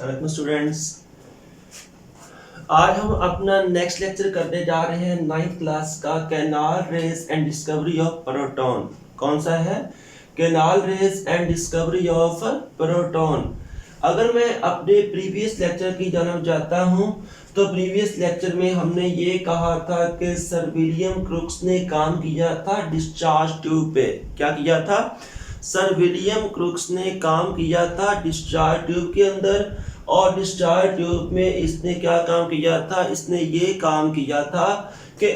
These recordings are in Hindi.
Welcome students. आज हम अपना नेक्स्ट लेक्चर करने जा रहे हैं 9th क्लास का canal rays and discovery of proton. कौन सा है? Canal rays and discovery of proton. अगर मैं अपने प्रीवियस लेक्चर की जानब जाता हूं तो प्रीवियस लेक्चर में हमने ये कहा था कि सर विलियम क्रुक्स ने काम किया था डिस्चार्ज ट्यूब पे। क्या किया था? सर विलियम क्रुक्स ने काम किया था डिस्चार्ज ट्यूब के अंदर। और डिस्चार्ज ट्यूब में इसने क्या काम किया था? इसने ये काम किया था कि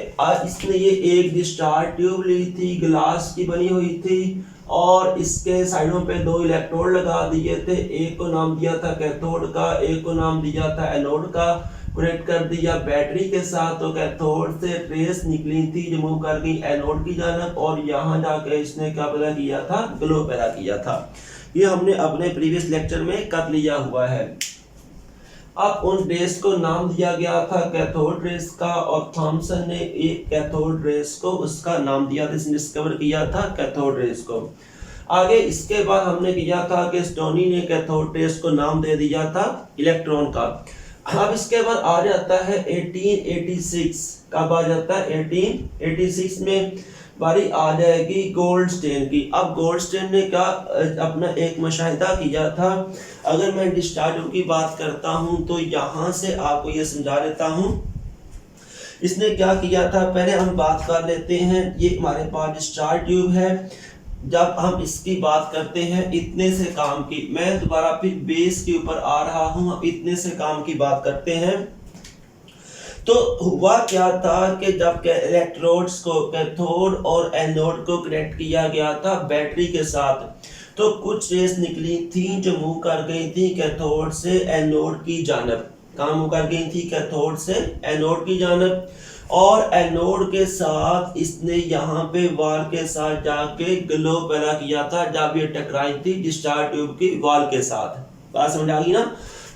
इसने ये एक डिस्चार्ज ट्यूब ली थी, ग्लास की बनी हुई थी, और इसके साइडों पे दो इलेक्ट्रोड लगा दिए थे। एक को नाम दिया था कैथोड का, एक को नाम दिया था एनोड का। कनेक्ट कर दिया बैटरी के साथ, तो कैथोड से रेस निकली थी जो मूव कर गई एनोड की जानब, और यहाँ जाकर इसने क्या पैदा किया था? ग्लो पैदा किया था। ये हमने अपने प्रीवियस लेक्चर में कर लिया हुआ है। अब उन रेस को नाम दिया गया था कैथोड रेस का, और थॉमसन ने एक कैथोड रेस को उसका नाम दिया था, इसने डिस्कवर किया था कैथोड रेस को। आगे इसके बाद हमने किया था कि स्टोनी ने कैथोड रेस को नाम दे दिया था इलेक्ट्रॉन का। अब इसके बाद आ जाता है 1886। कब आ जाता है? 1886 में बारी आ जाएगी गोल्डस्टेन की। अब गोल्डस्टेन ने क्या अपना एक मुशाहिदा किया था। अगर मैं डिस्चार्ज ट्यूब की बात करता हूं तो यहां से आपको ये समझा देता हूं। इसने क्या किया था, पहले हम बात कर लेते हैं। ये हमारे पास डिस्चार्ज ट्यूब है। जब हम इसकी बात करते हैं इतने से काम की, मैं दोबारा फिर बेस के ऊपर आ रहा हूं, हम इतने से काम की बात करते हैं। तो हुआ क्या था कि जब इलेक्ट्रोड्स को कैथोड और एनोड को कनेक्ट किया गया था बैटरी के साथ, तो कुछ रेस निकली थी जो मूव कर गई थी कैथोड से एनोड की जानब। कहाँ मूव कर गई थी? कैथोड से एनोड की जानब। और एनोड के साथ इसने यहाँ पे वाल के साथ जाके ग्लो पैदा किया था जब ये टकराई थी डिस्चार्ज ट्यूब की वाल के साथ। बात समझ आ गई ना?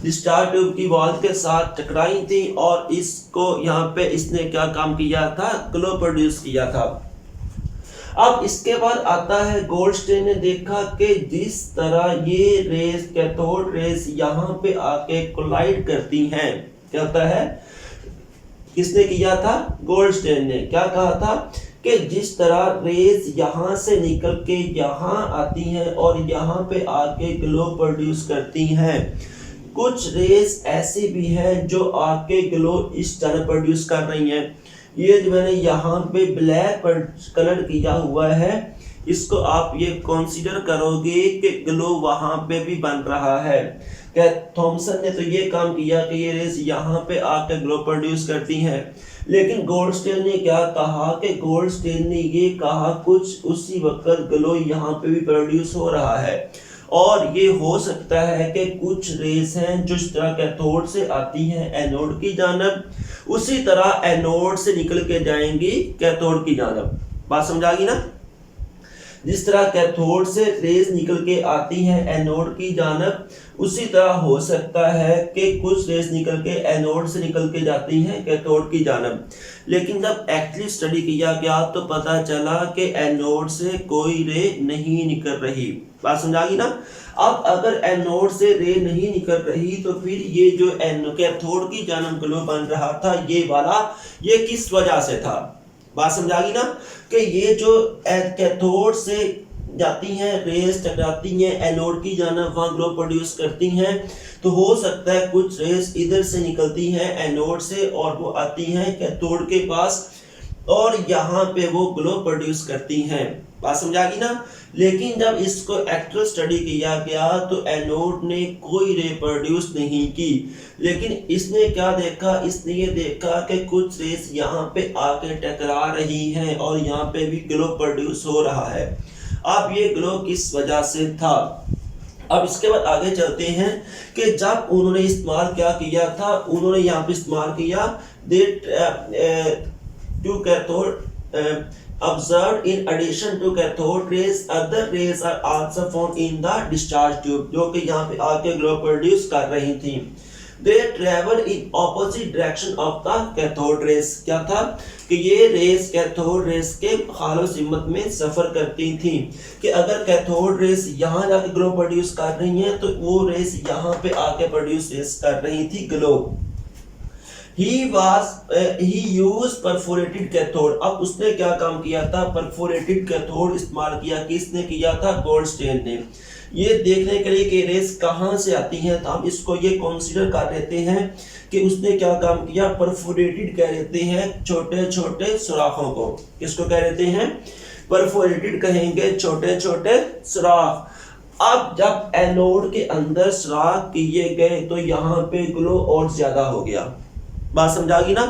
डिस्चार्ज ट्यूब की वाल के साथ टकराई थी और इसको यहाँ पे इसने क्या काम किया था? ग्लो प्रोड्यूस किया था। अब इसके बाद आता है गोल्डस्टेन ने देखा कि जिस तरह ये रेस कैथोड रेस यहाँ पे आके कोलाइड करती हैं, क्या होता है? किसने किया था? गोल्डस्टेन ने। क्या कहा था कि जिस तरह रेस यहाँ से निकल के यहाँ आती हैं और यहाँ पे आके ग्लो प्रोड्यूस करती हैं, कुछ रेस ऐसी भी हैं जो आके ग्लो इस तरह प्रोड्यूस कर रही हैं। ये जो मैंने यहाँ पे ब्लैक कलर किया हुआ है, इसको आप ये कंसीडर करोगे कि ग्लो वहां पे भी बन रहा है। क्या थॉमसन ने तो ये काम किया कि ये रेस यहाँ पे आकर ग्लो प्रोड्यूस करती हैं, लेकिन गोल्डस्टेन ने क्या कहा कि गोल्डस्टेन ने ये कहा कुछ उसी वक्त ग्लो यहाँ पे भी प्रोड्यूस हो रहा है। और ये हो सकता है कि कुछ रेस हैं जो इस तरह कैथोड से आती हैं एनोड की जानब, उसी तरह एनोड से निकल के जाएंगी कैथोड की जानब। बात समझ आ गई ना? जिस तरह कैथोड से रेस निकल के आती हैं एनोड की जानब, उसी तरह हो सकता है कि कुछ रेस निकल के एनोड से निकल के जाती हैं कैथोड की जानब। लेकिन जब एक्चुअली स्टडी किया गया तो पता चला कि एनोड से कोई रे नहीं निकल रही। बात समझ आ गई ना? अब अगर एनोड से रे नहीं निकल रही तो फिर ये जो कैथोड की जानब ग्लो बन रहा था ये वाला, ये किस वजह से था? बात समझ आ गई ना? कि ये जो कैथोड से जाती हैं रेस टकराती हैं एनोड की जानब, वहां ग्लो प्रोड्यूस करती हैं, तो हो सकता है कुछ रेस इधर से निकलती हैं एनोड से और वो आती हैं कैथोड के पास और यहाँ पे वो ग्लो प्रोड्यूस करती हैं। बात समझ आ गई ना? लेकिन जब इसको एक्चुअल स्टडी किया गया तो एनोड ने कोई रे प्रोड्यूस नहीं की, लेकिन इसने क्या देखा? इसने ये देखा कि कुछ रेस यहाँ पे आके टकरा रही हैं और यहाँ पे भी ग्लो प्रोड्यूस हो रहा है। अब ये ग्लो किस वजह से था? अब इसके बाद आगे चलते हैं कि जब उन्होंने इस्तेमाल क्या किया था, उन्होंने यहाँ पे इस्तेमाल किया to cathode observed in addition to cathode rays other rays are also found in the discharge tube, जो कि यहाँ पे आके ग्लो प्रोड्यूस कर रही थी। They travel in opposite direction of the cathode rays. क्या था कि ये रेस कैथोड रेस के खालो सिमत में सफर करती थी कि अगर कैथोड रेस यहाँ जाके ग्लो प्रोड्यूस कर रही है तो वो रेस यहाँ पे आके प्रोड्यूस कर रही थी glow. he used perforated cathode। अब उसने क्या काम किया था, परफोरेटेड कैथोड इस्तेमाल किया। किसने किया था, गोल्डस्टेन ने। ये देखने के लिए कि रेस कहाँ से आती हैं तो हम इसको ये कंसीडर कर लेते हैं कि उसने क्या काम किया, परफोरेटेड कह लेते हैं छोटे छोटे सुराखों को। किसको कह लेते हैं, परफोरेटेड कहेंगे छोटे छोटे सुराख। अब जब एनोड के अंदर सुराख किए गए तो यहाँ पे ग्लो और ज्यादा हो गया। बात समझागी ना।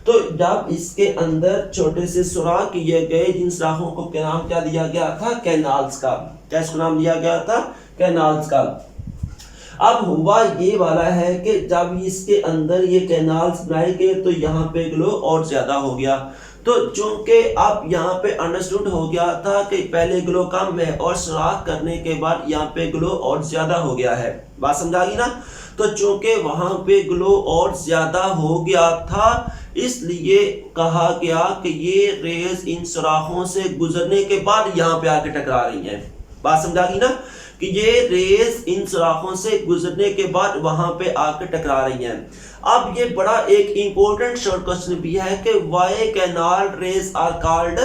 तो जब इसके अंदर छोटे से सुराख किए गए, जिन सुराखों को क्या नाम क्या दिया गया था, कैनाल्स का। क्या इसको नाम दिया गया था, कैनाल्स का। अब हुआ ये वाला है कि जब इसके अंदर ये कैनाल्स बनाए गए तो यहाँ पे ग्लो और ज्यादा हो गया। तो चूंकि अब यहाँ पे अंडरस्टूड हो गया था कि पहले ग्लो कम है और सुराख करने के बाद यहाँ पे ग्लो और ज्यादा हो गया है। बात समझागी ना। तो चूंकि वहां पे ग्लो और ज्यादा हो गया था इसलिए कहा गया कि ये रेस इन सुराखों से गुजरने के बाद यहाँ पे आके टकरा रही है। बात समझागी ना कि ये रेस इन सुराखों से गुजरने के बाद वहां पे आके टकरा रही है। अब ये बड़ा एक इंपॉर्टेंट शॉर्ट क्वेश्चन भी है कि why canal rays are called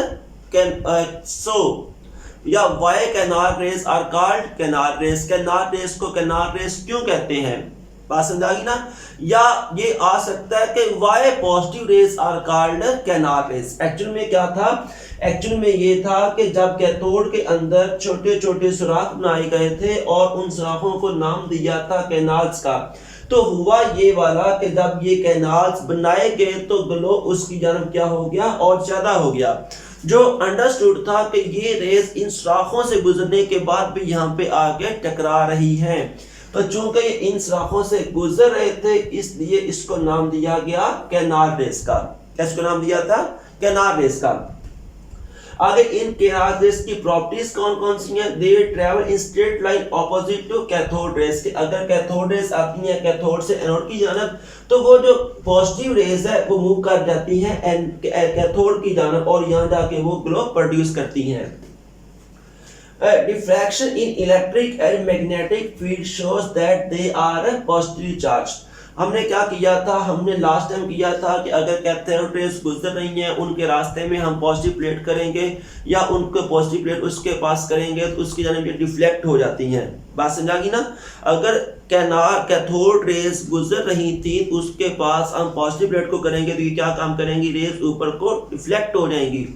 या why canal rays are called canal rays. Canal rays को कैनाल रेस क्यों कहते हैं, बात समझागी ना। या ये आ सकता है कि why positive rays are called canal rays. Actual में क्या था, एक्चुअल में ये था कि जब कैथोड के अंदर छोटे छोटे सुराख बनाए गए थे और उन सुराखों को नाम दिया था कैनाल्स का, तो हुआ ये वाला कि जब ये कैनाल्स बनाए गए तो ग्लो उसकी जानब क्या हो गया, और ज्यादा हो गया। जो अंडरस्टूड था कि ये रेस इन सुराखों से गुजरने के बाद भी यहाँ पे आके टकरा रही है। तो चूंकि ये इन सुराखों से गुजर रहे थे इसलिए इसको नाम दिया गया कैनाल रेस का। इसको नाम दिया था कैनाल रेस का। आगे इन कैनाल रेस की प्रॉपर्टीज कौन कौन सी हैं, they travel in straight line opposite to cathode rays. अगर कैथोड रेस आती है कैथोड से एनोड की जानब तो वो जो पॉजिटिव रेस है वो मूव कर जाती है कैथोड की जानब और यहाँ जाके वो ग्लो प्रोड्यूस करती हैं। Diffraction in electric and magnetic field shows that they are positively charged। हमने क्या किया था, हमने लास्ट टाइम किया था कि अगर कैथोड रेस गुजर रही हैं उनके रास्ते में हम पॉजिटिव प्लेट करेंगे या उनको पॉजिटिव प्लेट उसके पास करेंगे तो उसकी जानिब ये डिफ्लेक्ट हो जाती हैं। बात समझागी ना। अगर कैथोड रेस गुजर रही थी उसके पास हम पॉजिटिव प्लेट को करेंगे तो ये क्या काम करेंगी, रेस ऊपर को डिफ्लेक्ट हो जाएंगी।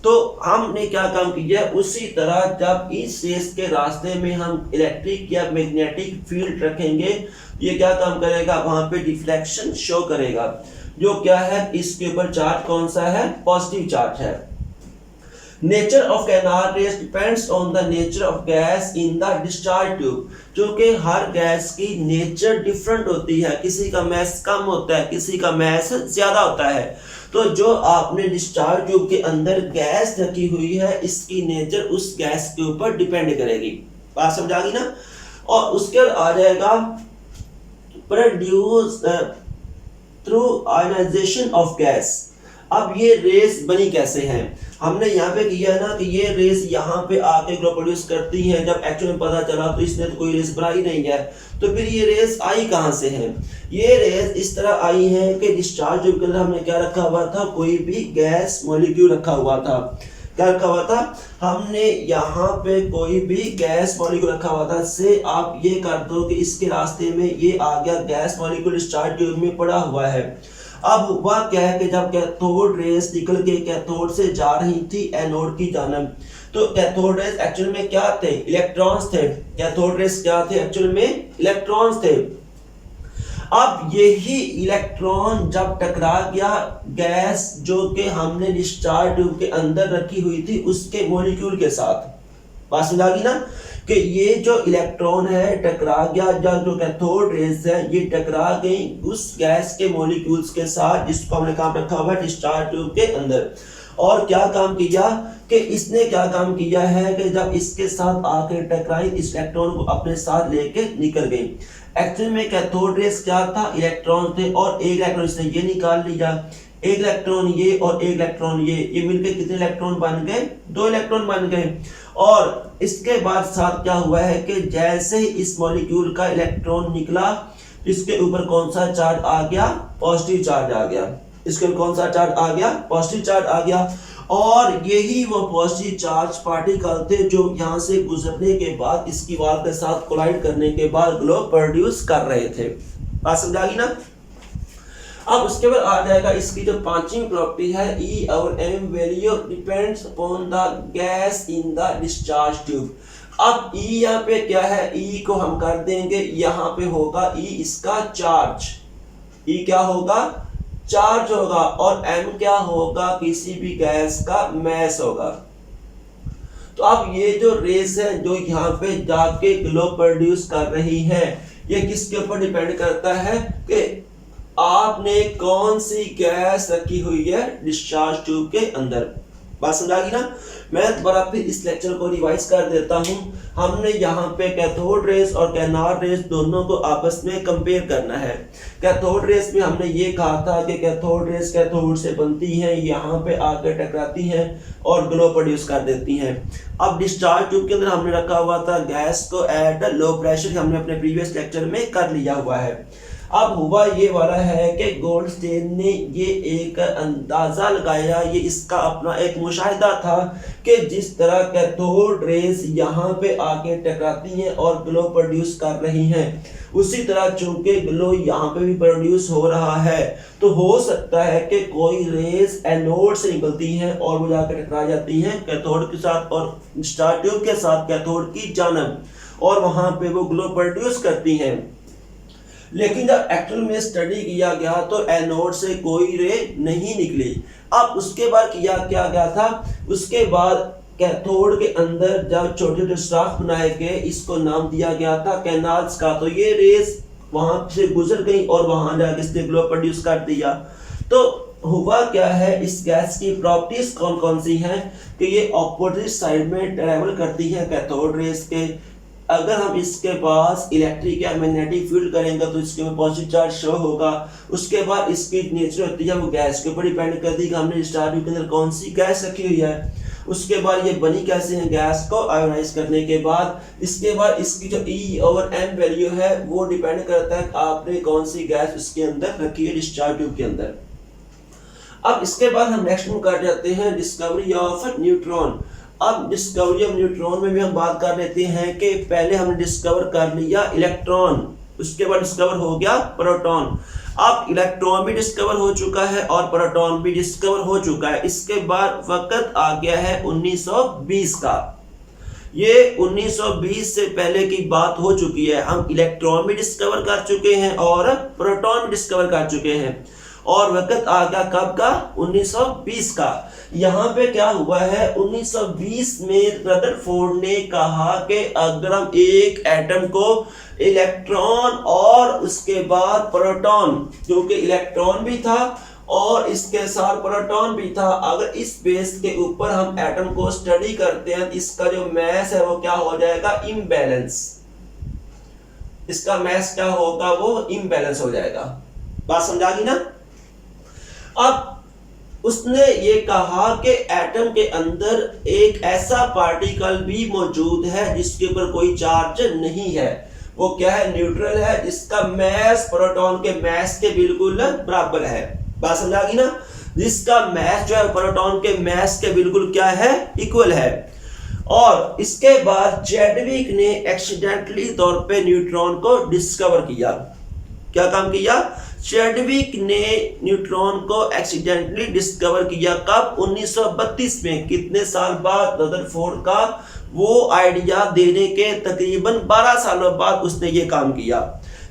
तो हमने क्या काम किया, उसी तरह जब इस रेस के रास्ते में हम इलेक्ट्रिक या मैग्नेटिक फील्ड रखेंगे ये क्या काम करेगा, वहां पे डिफ्लेक्शन शो करेगा। जो क्या है, इसके ऊपर चार्ज कौन सा है, पॉजिटिव चार्ज है। Nature of canal rays depends on the nature of gas in the discharge tube. क्योंकि हर गैस की नेचर डिफरेंट होती है, किसी का मैस कम होता है, किसी का मैस ज्यादा होता है। तो जो आपने डिस्चार्ज ट्यूब के अंदर गैस रखी हुई है इसकी नेचर उस गैस के ऊपर डिपेंड करेगी। बात समझ आ गई ना। और उसके आ जाएगा produce through ionisation of gas. अब ये रेस बनी कैसे हैं, हमने यहाँ पे किया है ना कि ये रेस यहाँ पे आके ग्लो प्रोड्यूस करती है। जब एक्चुअली पता चला तो इसने तो कोई रेस बनाई नहीं है, तो फिर ये रेस आई कहाँ से है। ये रेस इस तरह आई है कि डिस्चार्ज ट्यूब के अंदर हमने क्या रखा हुआ था, कोई भी गैस मॉलिक्यूल रखा हुआ था। क्या रखा हुआ था, हमने यहाँ पे कोई भी गैस मॉलिक्यूल रखा हुआ था। से आप ये कर दो कि इसके रास्ते में ये आ गया गैस मॉलिक्यूल डिस्चार्ज ट्यूब में पड़ा हुआ है। अब हुआ क्या है कि जब कैथोड रेस निकल के कैथोड से जा रही थी एनोड की जानब, तो कैथोड रेस एक्चुअल में क्या थे, इलेक्ट्रॉन्स थे। कैथोड रेस क्या थे, एक्चुअल में इलेक्ट्रॉन्स थे। अब यही इलेक्ट्रॉन जब टकरा गया गैस जो कि हमने डिस्चार्ज ट्यूब के अंदर रखी हुई थी उसके मॉलिक्यूल के साथ, बात समझ आ गई ना कि ये जो इलेक्ट्रॉन है टकरा गया, जो कैथोड रेस है ये टकरा गई उस गैस के मॉलिक्यूल्स के साथ जिसको हमने काम रखा हुआ है डिस्चार्ज ट्यूब के अंदर। और क्या काम किया कि इसने क्या काम किया है कि जब इसके साथ आके टकराई, इस इलेक्ट्रॉन को अपने साथ लेके निकल गई। एक्चुअली में कैथोड रेस क्या था, इलेक्ट्रॉन थे और एक इलेक्ट्रॉन इसने ये निकाल लिया, एक इलेक्ट्रॉन ये और एक इलेक्ट्रॉन ये मिलके कितने इलेक्ट्रॉन बन गए, 2 इलेक्ट्रॉन बन गए। और इसके बाद साथ क्या हुआ है कि जैसे ही इस मॉलिक्यूल का इलेक्ट्रॉन निकला, इसके ऊपर कौन सा चार्ज आ गया, पॉजिटिव चार्ज आ गया। इसके ऊपर कौन सा चार्ज आ गया, पॉजिटिव चार्ज आ गया। और यही वो पॉजिटिव चार्ज पार्टिकल थे जो यहाँ से गुजरने के बाद इसकी वाल के साथ कोलाइड करने के बाद ग्लो प्रोड्यूस कर रहे थे। बात समझ आ गई ना। अब उसके बाद आ जाएगा इसकी जो पांचवी प्रॉपर्टी है, E और M value depends upon the gas in the discharge tube. अब E यहाँ पे क्या है, E को हम कर देंगे, यहाँ पे होगा E इसका चार्ज, E क्या होगा, चार्ज होगा, और M क्या होगा, किसी भी गैस का मैस होगा। तो अब ये जो रेस है जो यहाँ पे जाके ग्लो प्रोड्यूस कर रही है, ये किसके ऊपर डिपेंड करता है कि आपने कौन सी गैस रखी हुई है डिस्चार्ज ट्यूब के अंदर। बात समझ आ गई ना। मैं दोबारा फिर इस लेक्चर को रिवाइज कर देता हूं। हमने यहाँ पे कैथोड रेस और कैनार रेस दोनों को आपस में कंपेयर करना है। कैथोड रेस में हमने ये कहा था कि कैथोड रेस कैथोड से बनती है, यहाँ पे आकर टकराती हैं और ग्लो प्रोड्यूस कर देती हैं। अब डिस्चार्ज ट्यूब के अंदर हमने रखा हुआ था गैस को एट लो प्रेशर, हमने अपने प्रीवियस लेक्चर में कर लिया हुआ है। अब हुआ ये वाला है कि गोल्डस्टेन ने ये एक अंदाजा लगाया, ये इसका अपना एक मुशाहिदा था कि जिस तरह कैथोड रेस यहाँ पे आके टकराती हैं और ग्लो प्रोड्यूस कर रही हैं, उसी तरह चूंकि ग्लो यहाँ पे भी प्रोड्यूस हो रहा है, तो हो सकता है कि कोई रेस एनोड से निकलती हैं और वो जाकर टकरा जाती हैं कैथोड के साथ और डिस्चार्ज ट्यूब के साथ कैथोड की जानब, और वहां पे वो ग्लो प्रोड्यूस करती हैं। लेकिन जब एक्चुअल में स्टडी किया गया तो एनोड से कोई रे नहीं निकली। अब उसके बाद किया क्या गया था, उसके बाद कैथोड के अंदर जब छोटे छोटे सुराख बनाए गए, इसको नाम दिया गया था कैनाल्स का। तो ये रेस वहां से गुजर गई और वहां जाके इसने ग्लो प्रोड्यूस कर दिया। तो हुआ क्या है, इस गैस की प्रॉपर्टीज कौन कौन सी हैं कि ये ऑपोजिट साइड में ट्रेवल करती है कैथोड रेस के। अगर हम इसके पास इलेक्ट्रिक या मैग्नेटिक फील्ड करेंगे तो इसके में पॉजिटिव चार्ज शो होगा। उसके बाद इसकी नेचर होती है वो गैस के ऊपर डिपेंड करती है कि हमने डिस्चार्ज ट्यूब के अंदर कौन सी गैस रखी हुई है। उसके बाद ये बनी कैसे है, गैस को आयोनाइज करने के बाद। इसके बाद इसकी जो E और M वैल्यू है वो डिपेंड करता है आपने कौन सी गैस उसके अंदर रखी है डिस्चार्ज ट्यूब के अंदर। अब इसके बाद हम नेक्स्ट में कर जाते हैं डिस्कवरी ऑफ न्यूट्रॉन। अब डिस्कवरी ऑफ न्यूट्रॉन में भी हम बात कर लेते हैं कि पहले हमने डिस्कवर कर लिया इलेक्ट्रॉन, उसके बाद डिस्कवर हो गया प्रोटॉन। अब इलेक्ट्रॉन भी डिस्कवर हो चुका है और प्रोटॉन भी डिस्कवर हो चुका है। इसके बाद वक्त आ गया है 1920 का। ये 1920 से पहले की बात हो चुकी है। हम इलेक्ट्रॉन भी डिस्कवर कर चुके हैं और प्रोटॉन भी डिस्कवर कर चुके हैं, और वक्त आ गया कब का, 1920 का। यहाँ पे क्या हुआ है, 1920 में रदरफोर्ड ने कहा कि अगर हम एक एटम को इलेक्ट्रॉन और उसके बाद प्रोटॉन, क्योंकि इलेक्ट्रॉन भी था और इसके साथ प्रोटॉन भी था, अगर इस बेस के ऊपर हम एटम को स्टडी करते हैं, इसका जो मैस है वो क्या हो जाएगा, इम्बैलेंस। इसका मैस क्या होगा, वो इम्बैलेंस हो जाएगा। बात समझा गई ना। अब उसने ये कहा कि एटम के अंदर एक ऐसा पार्टिकल भी मौजूद है जिसके ऊपर कोई चार्ज नहीं है, वो क्या है, न्यूट्रल है, जिसका मैस प्रोटॉन के मैस के बिल्कुल बराबर है। बात समझा गई ना। जिसका मैस जो है प्रोटॉन के मैस के बिल्कुल क्या है, इक्वल है। और इसके बाद चैडविक ने एक्सीडेंटली तौर पे न्यूट्रॉन को डिस्कवर किया। क्या काम किया, चैडविक ने न्यूट्रॉन को एक्सीडेंटली डिस्कवर किया। कब, 1932 में। कितने साल बाद, रदरफोर्ड का वो आइडिया देने के तकरीबन 12 सालों बाद उसने ये काम किया।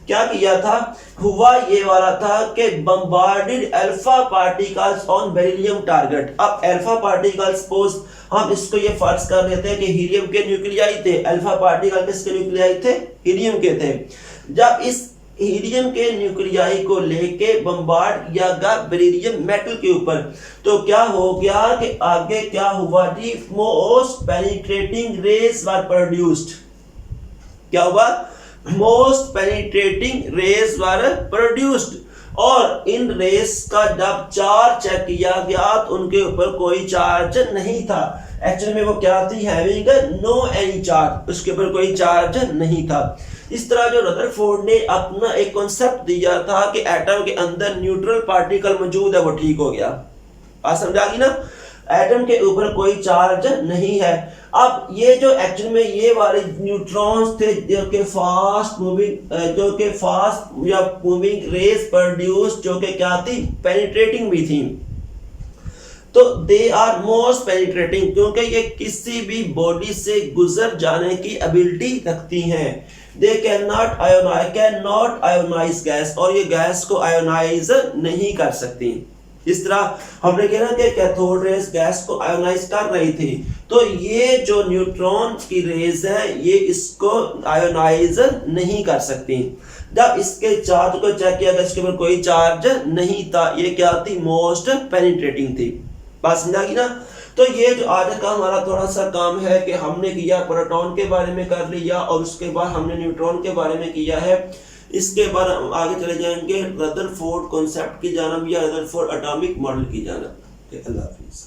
क्या किया था, हुआ ये वाला था कि bombarded alpha particles on beryllium target. अब अल्फा पार्टिकल्स, सपोज हम इसको ये फर्ज कर लेते हैं कि हीलियम के न्यूक्लियाई थे, अल्फा पार्टिकल किसके न्यूक्लियाई थे, हीलियम के थे। जब इस हीलियम के न्यूक्लियाई को लेके बम्बार्ड किया गया बेरिलियम मेटल के ऊपर, तो क्या हो गया कि आगे क्या हुआ जी, most penetrating rays were produced. क्या हुआ, most penetrating rays were produced, और इन रेस का जब चार्ज चेक किया गया तो उनके ऊपर कोई चार्ज नहीं था। एक्चुअली में वो क्या थी, हैविंग नो एनी चार्ज, उसके ऊपर कोई चार्ज नहीं था। इस तरह जो रदरफोर्ड ने अपना एक कॉन्सेप्ट दिया था कि एटम के अंदर न्यूट्रल पार्टिकल मौजूद है, वो ठीक हो गया। बात समझ आ गई ना, एटम के ऊपर कोई चार्ज नहीं है। अब ये जो एक्चुअली में ये वाले न्यूट्रॉन्स थे जो कि फास्ट मूविंग रेस प्रोड्यूस, जो कि क्या थी, पेनिट्रेटिंग भी थी, तो दे आर मोस्ट पेनिट्रेटिंग, क्योंकि ये किसी भी बॉडी से गुजर जाने की एबिलिटी रखती हैं। They can not ionise gas, और ये गैस को आयोनाइज नहीं कर सकती। इस तरह हमने कहा ना कि कैथोड रेस गैस को आयोनाइज कर रही थी, तो ये जो न्यूट्रॉन की रेस है ये इसको आयोनाइज नहीं कर सकती। जब इसके चार्ज को चेक किया गया, इसके ऊपर कोई चार्ज नहीं था, ये क्या थी, मोस्ट पेनिट्रेटिंग थी। बात समझा गई ना। तो ये जो आज का हमारा थोड़ा सा काम है कि हमने किया प्रोटॉन के बारे में कर लिया, और उसके बाद हमने न्यूट्रॉन के बारे में किया है। इसके बाद हम आगे चले जाएंगे रदरफोर्ड कॉन्सेप्ट की जानब या रदरफोर्ड एटॉमिक मॉडल की जानब। अल्लाह हाफिज़।